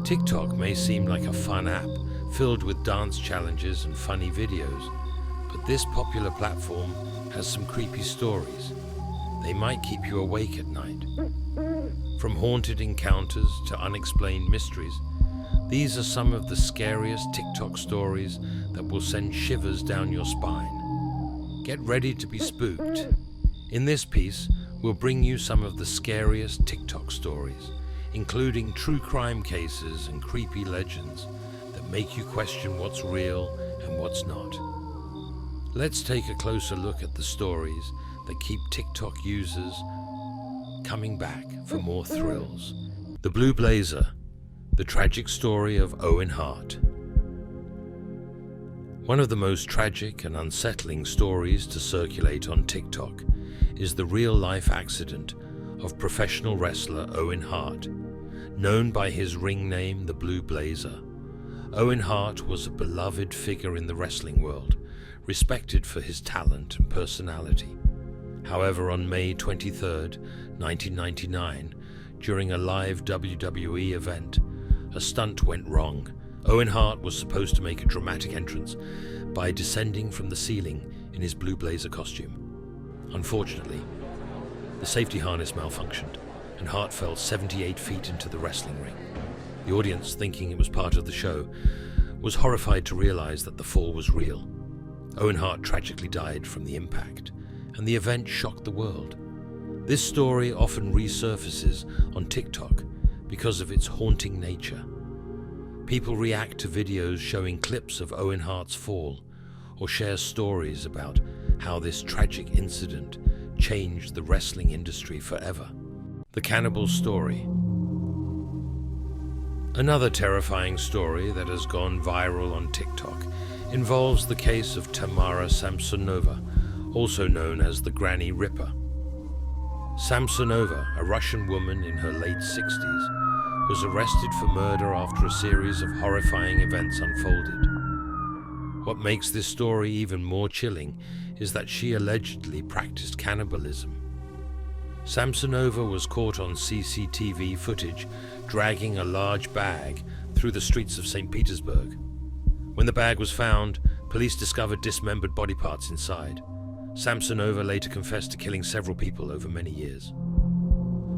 TikTok may seem like a fun app filled with dance challenges and funny videos, but this popular platform has some creepy stories. They might keep you awake at night. From haunted encounters to unexplained mysteries, these are some of the scariest TikTok stories that will send shivers down your spine. Get ready to be spooked. In this piece, we'll bring you some of the scariest TikTok stories, including true crime cases and creepy legends that make you question what's real and what's not. Let's take a closer look at the stories that keep TikTok users coming back for more thrills. The Blue Blazer, the tragic story of Owen Hart. One of the most tragic and unsettling stories to circulate on TikTok is the real-life accident of professional wrestler Owen Hart, known by his ring name, the Blue Blazer. Owen Hart was a beloved figure in the wrestling world, respected for his talent and personality. However, on May 23, 1999, during a live WWE event, a stunt went wrong. Owen Hart was supposed to make a dramatic entrance by descending from the ceiling in his Blue Blazer costume. Unfortunately, the safety harness malfunctioned, and Hart fell 78 feet into the wrestling ring. The audience, thinking it was part of the show, was horrified to realize that the fall was real. Owen Hart tragically died from the impact, and the event shocked the world. This story often resurfaces on TikTok because of its haunting nature. People react to videos showing clips of Owen Hart's fall, or share stories about how this tragic incident changed the wrestling industry forever. The Cannibal Story. Another terrifying story that has gone viral on TikTok involves the case of Tamara Samsonova, also known as the Granny Ripper. Samsonova, a Russian woman in her late 60s, was arrested for murder after a series of horrifying events unfolded. What makes this story even more chilling is that she allegedly practiced cannibalism. Samsonova was caught on CCTV footage dragging a large bag through the streets of St. Petersburg. When the bag was found, police discovered dismembered body parts inside. Samsonova later confessed to killing several people over many years.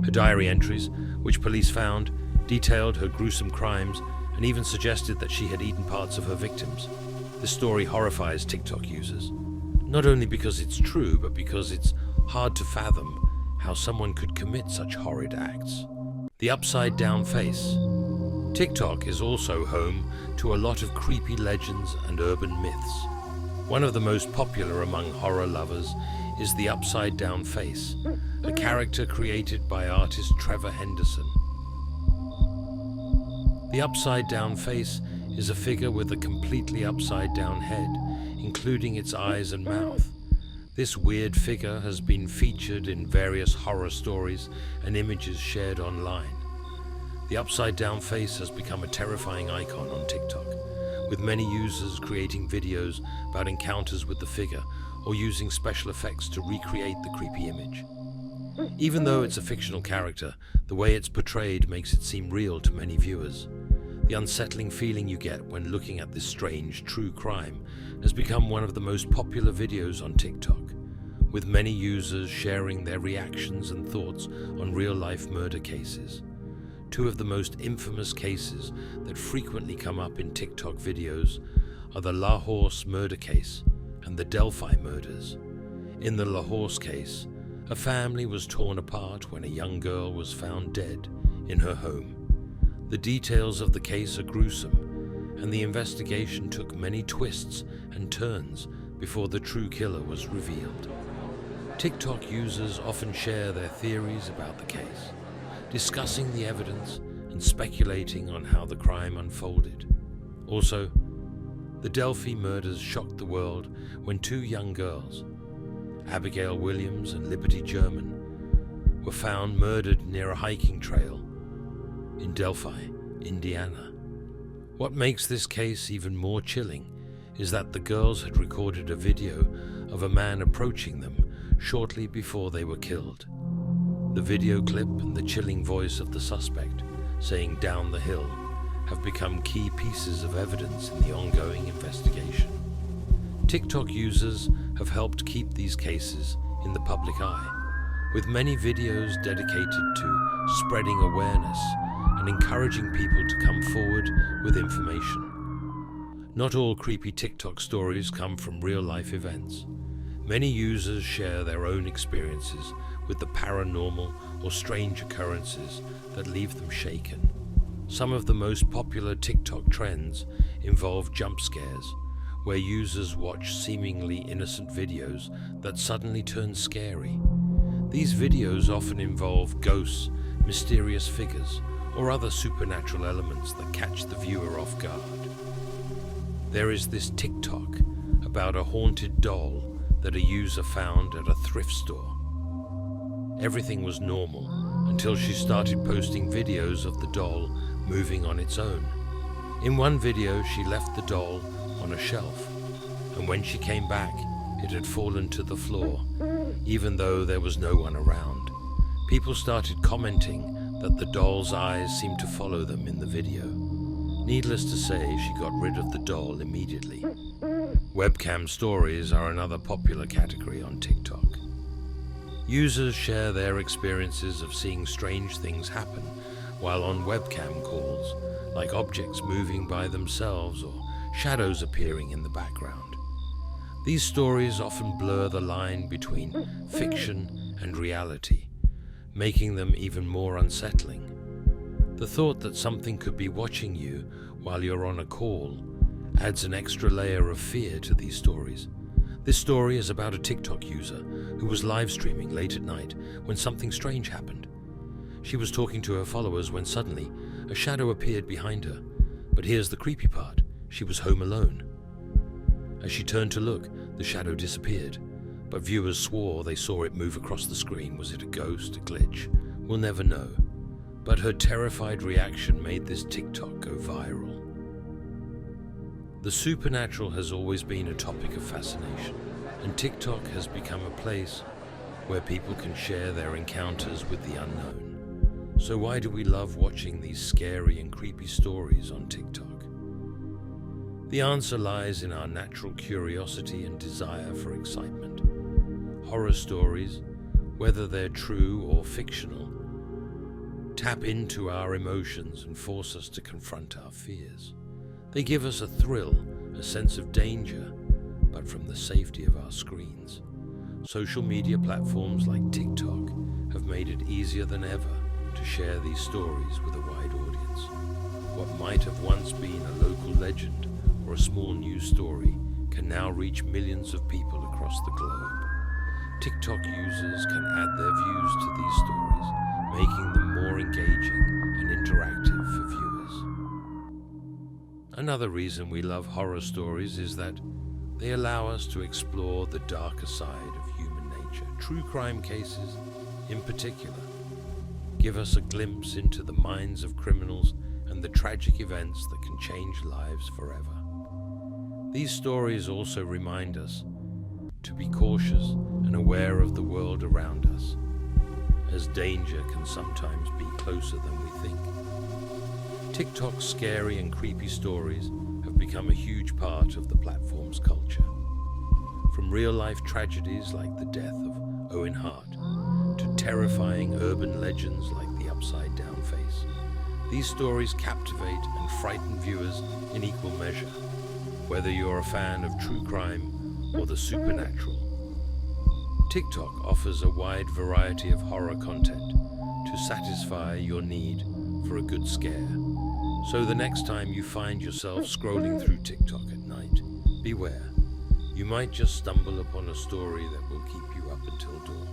Her diary entries, which police found, detailed her gruesome crimes and even suggested that she had eaten parts of her victims. This story horrifies TikTok users, not only because it's true, but because it's hard to fathom how someone could commit such horrid acts. The upside-down face. TikTok is also home to a lot of creepy legends and urban myths. One of the most popular among horror lovers is the upside-down face, a character created by artist Trevor Henderson. The upside-down face is a figure with a completely upside-down head, including its eyes and mouth. This weird figure has been featured in various horror stories and images shared online. The upside-down face has become a terrifying icon on TikTok, with many users creating videos about encounters with the figure or using special effects to recreate the creepy image. Even though it's a fictional character, the way it's portrayed makes it seem real to many viewers. The unsettling feeling you get when looking at this strange true crime has become one of the most popular videos on TikTok, with many users sharing their reactions and thoughts on real-life murder cases. Two of the most infamous cases that frequently come up in TikTok videos are the Lahore murder case and the Delphi murders. In the Lahore case, a family was torn apart when a young girl was found dead in her home. The details of the case are gruesome, and the investigation took many twists and turns before the true killer was revealed. TikTok users often share their theories about the case, discussing the evidence and speculating on how the crime unfolded. Also, the Delphi murders shocked the world when two young girls, Abigail Williams and Liberty German, were found murdered near a hiking trail in Delphi, Indiana. What makes this case even more chilling is that the girls had recorded a video of a man approaching them shortly before they were killed. The video clip and the chilling voice of the suspect saying "down the hill" have become key pieces of evidence in the ongoing investigation. TikTok users have helped keep these cases in the public eye, with many videos dedicated to spreading awareness and encouraging people to come forward with information. Not all creepy TikTok stories come from real-life events. Many users share their own experiences with the paranormal or strange occurrences that leave them shaken. Some of the most popular TikTok trends involve jump scares, where users watch seemingly innocent videos that suddenly turn scary. These videos often involve ghosts, mysterious figures, or other supernatural elements that catch the viewer off guard. There is this TikTok about a haunted doll that a user found at a thrift store. Everything was normal until she started posting videos of the doll moving on its own. In one video, she left the doll on a shelf, and when she came back, it had fallen to the floor, even though there was no one around. People started commenting that the doll's eyes seemed to follow them in the video. Needless to say, she got rid of the doll immediately. Webcam stories are another popular category on TikTok. Users share their experiences of seeing strange things happen while on webcam calls, like objects moving by themselves or shadows appearing in the background. These stories often blur the line between fiction and reality, making them even more unsettling. The thought that something could be watching you while you're on a call adds an extra layer of fear to these stories. This story is about a TikTok user who was live streaming late at night when something strange happened. She was talking to her followers when suddenly a shadow appeared behind her. But here's the creepy part: she was home alone. As she turned to look, the shadow disappeared, but viewers swore they saw it move across the screen. Was it a ghost, a glitch? We'll never know. But her terrified reaction made this TikTok go viral. The supernatural has always been a topic of fascination, and TikTok has become a place where people can share their encounters with the unknown. So why do we love watching these scary and creepy stories on TikTok? The answer lies in our natural curiosity and desire for excitement. Horror stories, whether they're true or fictional, tap into our emotions and force us to confront our fears. They give us a thrill, a sense of danger, but from the safety of our screens. Social media platforms like TikTok have made it easier than ever to share these stories with a wide audience. What might have once been a local legend or a small news story can now reach millions of people across the globe. TikTok users can add their views to these stories, making them more engaging and interactive for viewers. Another reason we love horror stories is that they allow us to explore the darker side of human nature. True crime cases, in particular, give us a glimpse into the minds of criminals and the tragic events that can change lives forever. These stories also remind us to be cautious and aware of the world around us, as danger can sometimes be closer than we think. TikTok's scary and creepy stories have become a huge part of the platform's culture. From real-life tragedies like the death of Owen Hart to terrifying urban legends like the upside-down face, these stories captivate and frighten viewers in equal measure, whether you're a fan of true crime or the supernatural. TikTok offers a wide variety of horror content to satisfy your need for a good scare. So the next time you find yourself scrolling through TikTok at night, beware. You might just stumble upon a story that will keep you up until dawn.